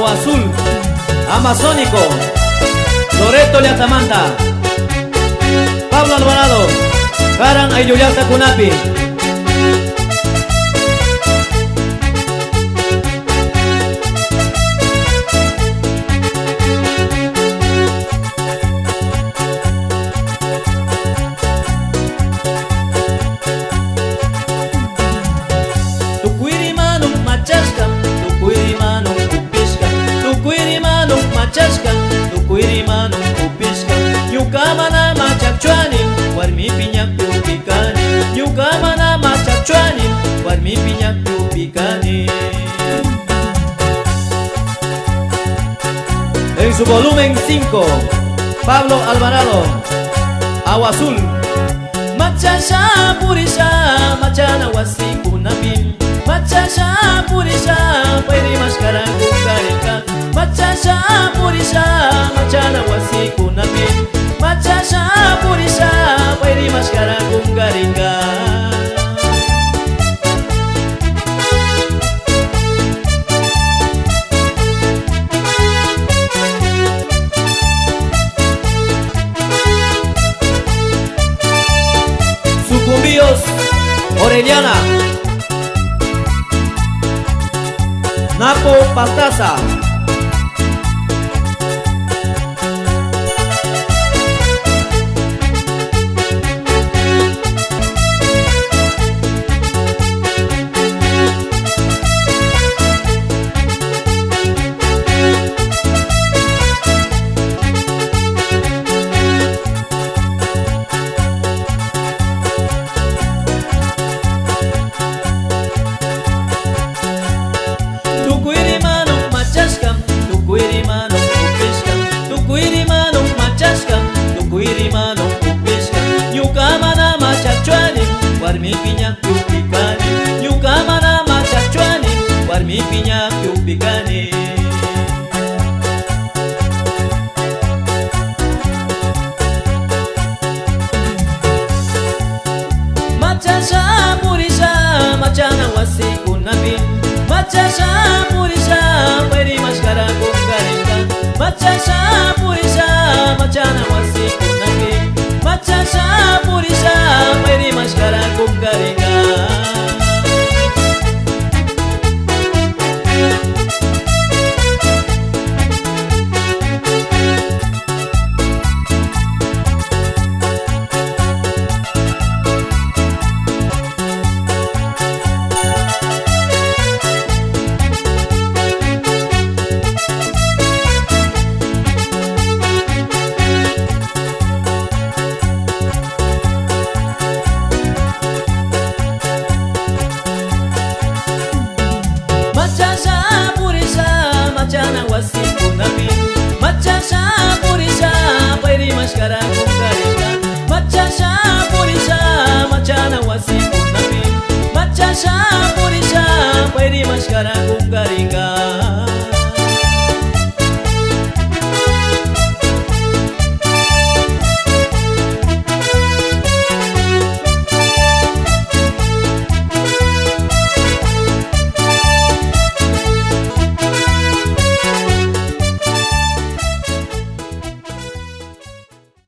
Agua Azul, Amazónico, Loreto Liatamanta, Pablo Alvarado, Karan Ayuyalta Kunapi. Tukuirimanum upisca, ñukamana machakchuanin, warmi piñakpi upikani. Ñukamana machakchuanin, warmi piñakpi upikani. En su volumen 5, Pablo Alvarado, Agua Azul. Machasha purisha, machana wasikunapin. Machasha purisha, pairi maskara kukarika. Machasha purisha, machana wasikunapin. Machasha purisha, pairi maskara kukarika. Sucumbíos, Orellana, Napo Pastaza, warmi piñakpi upikani. Ñukamana machakchuani, warmi piñakpi upikani. Machasha purisha, machana wasikunapin. Machasha purisha, pairi maskara kukarika. Machasha purisha, machana wasikunapin. Machasha purisha, pairi maskara kukarika. Machasha purisha, machana wasikunapin. Machasha purisha, pairi maskara kukarika. Machasha purisha, machana wasikunapin. Machasha purisha, pairi maskara